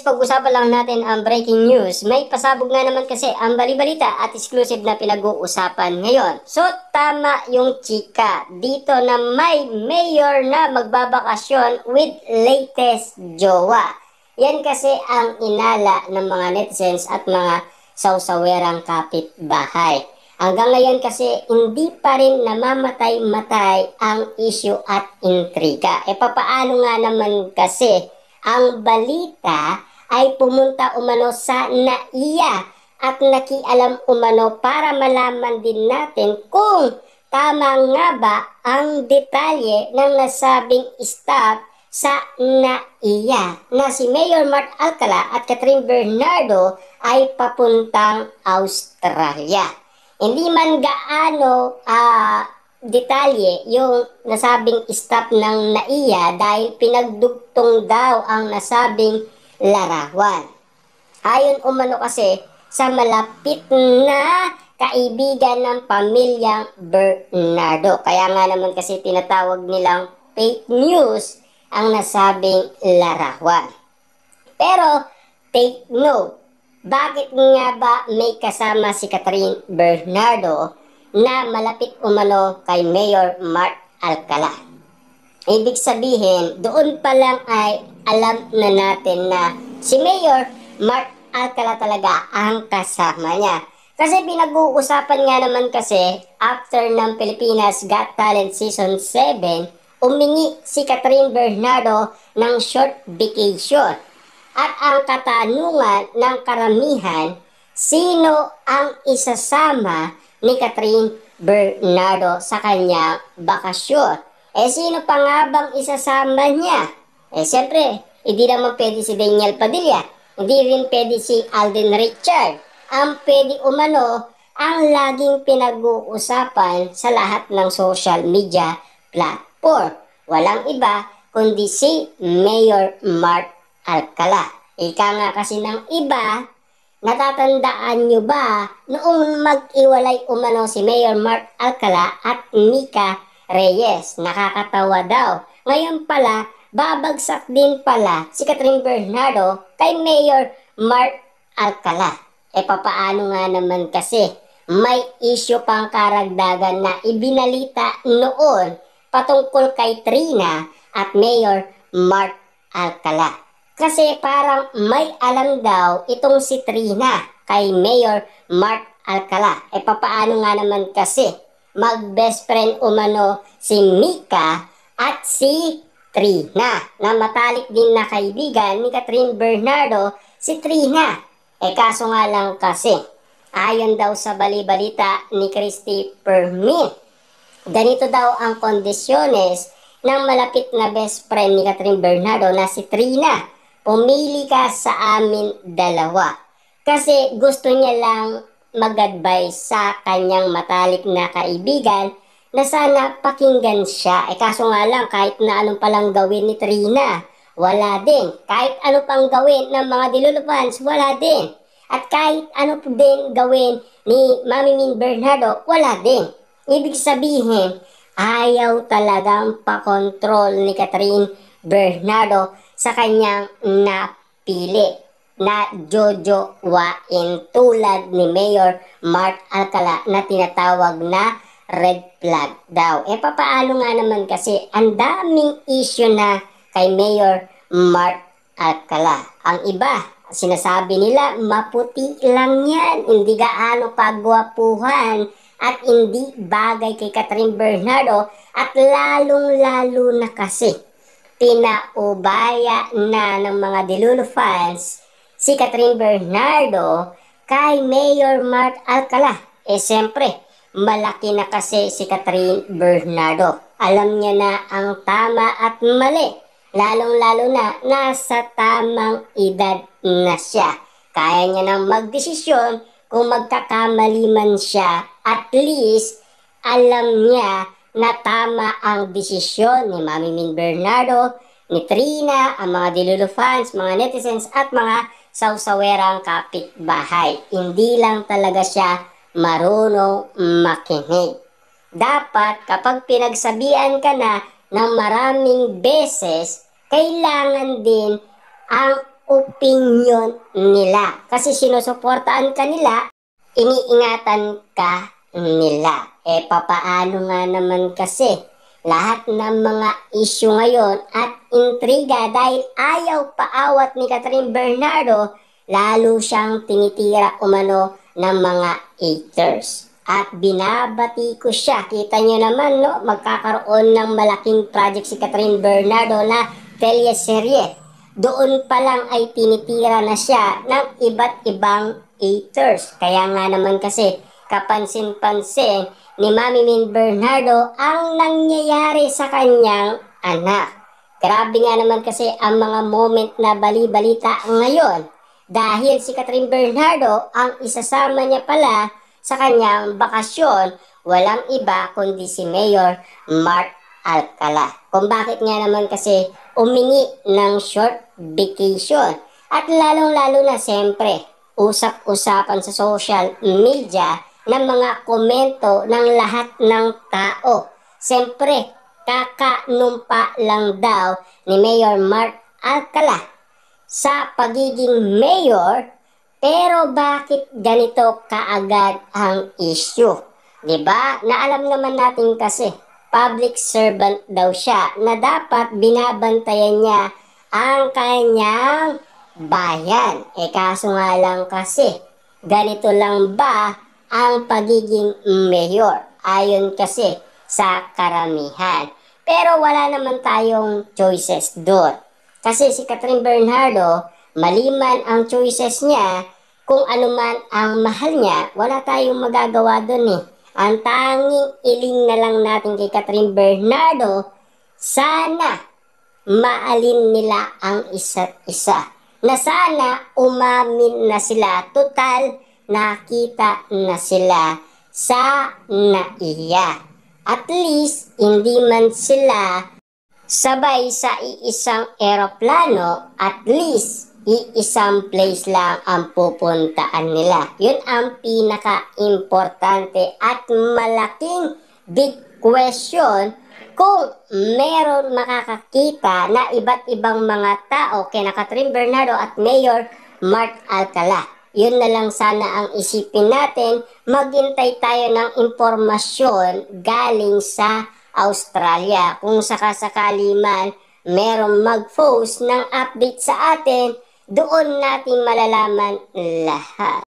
pag-usapan lang natin ang breaking news. May pasabog nga naman kasi ang balibalita at exclusive na pinag-uusapan ngayon. So, tama yung chika dito na may mayor na magbabakasyon with latest jowa. Yan kasi ang inala ng mga netizens at mga sawsawerang kapitbahay. Hanggang ngayon kasi hindi pa rin namamatay-matay ang issue at intriga. E papaano nga naman kasi ang balita ay pumunta umano sa NAIA at nakialam umano para malaman din natin kung tama nga ba ang detalye ng nasabing staff sa NAIA na si Mayor Mart Alcala at Catherine Bernardo ay papuntang Australia. Hindi man gaano detalye yung nasabing staff ng NAIA dahil pinagdugtong daw ang nasabing larawan. Ayon umano kasi sa malapit na kaibigan ng pamilyang Bernardo. Kaya nga naman kasi tinatawag nilang fake news ang nasabing larawan. Pero take note, bakit nga ba may kasama si Catherine Bernardo na malapit umano kay Mayor Mart Alcala? Ibig sabihin, doon pa lang ay alam na natin na si Mayor Mart Alcala talaga ang kasama niya. Kasi pinag-uusapan nga naman kasi after ng Pilipinas Got Talent Season 7, umingi si Catherine Bernardo ng short vacation. At ang katanungan ng karamihan, sino ang isasama ni Catherine Bernardo sa kanyang bakasyon? Sino pa nga bang isasama niya? Siyempre, hindi naman pwede si Daniel Padilla. Hindi rin pwede si Alden Richard. Ang pwede umano, ang laging pinag-uusapan sa lahat ng social media platform. Walang iba kundi si Mayor Mart Alcala. Ika nga kasi ng iba, natatandaan nyo ba noong mag-iwalay umano si Mayor Mart Alcala at Mika Reyes? Nakakatawa daw. Ngayon pala, babagsak din pala si Catherine Bernardo kay Mayor Mart Alcala. Papaano nga naman kasi may issue pang karagdagan na ibinalita noon patungkol kay Trina at Mayor Mart Alcala. Kasi parang may alam daw itong si Trina kay Mayor Mart Alcala. Papaano nga naman kasi mag-best friend umano si Mika at si Trina na matalik din na kaibigan ni Catherine Bernardo si Trina. Kaso nga lang kasi ayon daw sa balibalita ni Christy Permin, ganito daw ang kondisyones ng malapit na best friend ni Catherine Bernardo na si Trina. Pumili ka sa amin dalawa. Kasi gusto niya lang mag-advise sa kanyang matalik na kaibigan na sana pakinggan siya. Kaso nga lang, kahit na anong palang gawin ni Trina, wala din. Kahit ano pang gawin ng mga Dilolo fans, wala din. At kahit ano din gawin ni Mami Min Bernardo, wala din. Ibig sabihin, ayaw talagang pakontrol ni Catherine Bernardo sa kanyang napili na jojowain tulad ni Mayor Mart Alcala na tinatawag na red flag daw. Papaano nga naman kasi ang daming issue na kay Mayor Mart Alcala. Ang iba, sinasabi nila maputi lang yan, hindi gaano kagwapuhan at hindi bagay kay Catherine Bernardo at lalong-lalo na kasi pinaubaya na ng mga Dilolo fans si Catherine Bernardo kay Mayor Mart Alcala. Siyempre, malaki na kasi si Catherine Bernardo. Alam niya na ang tama at mali. Lalong-lalo na nasa tamang edad na siya. Kaya niya nang magdesisyon kung magkakamali man siya. At least, alam niya na tama ang desisyon ni Mami Min Bernardo, ni Trina, ang mga Dilolo fans, mga netizens at mga sawsawerang kapitbahay. Hindi lang talaga siya marunong makinig. Dapat kapag pinagsabihan ka na ng maraming beses, kailangan din ang opinion nila. Kasi sinusuportaan ka nila, iniingatan ka nila. Papaano nga naman kasi lahat ng mga issue ngayon at intriga dahil ayaw paawat ni Catherine Bernardo, lalo siyang tinitira umano ng mga haters. At binabati ko siya. Kita nyo naman, no? Magkakaroon ng malaking project si Catherine Bernardo na teleserye. Doon pa lang ay tinitira na siya ng iba't ibang haters. Kaya nga naman kasi kapansin-pansin ni Mami Min Bernardo ang nangyayari sa kanyang anak. Grabe nga naman kasi ang mga moment na bali-balita ngayon. Dahil si Catherine Bernardo ang isasama niya pala sa kanyang bakasyon, walang iba kundi si Mayor Mark Alcala. Kung bakit nga naman kasi umingi ng short vacation. At lalong-lalo na siyempre, usap-usapan sa social media ng mga komento ng lahat ng tao. Siyempre, kakanumpa lang daw ni Mayor Mark Alcala sa pagiging mayor. Pero bakit ganito kaagad ang issue? 'Di ba? Naalam naman natin kasi public servant daw siya na dapat binabantayan niya ang kanyang bayan. Kaso nga lang kasi ganito lang ba ang pagiging mayor? Ayon kasi sa karamihan. Pero wala naman tayong choices doon. Kasi si Catherine Bernardo, maliman ang choices niya, kung ano man ang mahal niya, wala tayong magagawa doon. Ang tanging iling na lang natin kay Catherine Bernardo, sana maalin nila ang isa't isa. Na sana umamin na sila, total nakita na sila sa naiya. At least, hindi man sila sabay sa iisang eroplano, at least iisang place lang ang pupuntaan nila. Yun ang pinaka-importante at malaking big question kung meron makakakita na iba't ibang mga tao kina Catherine Bernardo at Mayor Mark Alcala. Yun na lang sana ang isipin natin, maghintay tayo ng impormasyon galing sa Australia. Kung sakasakali man merong mag-post ng update sa atin, doon natin malalaman lahat.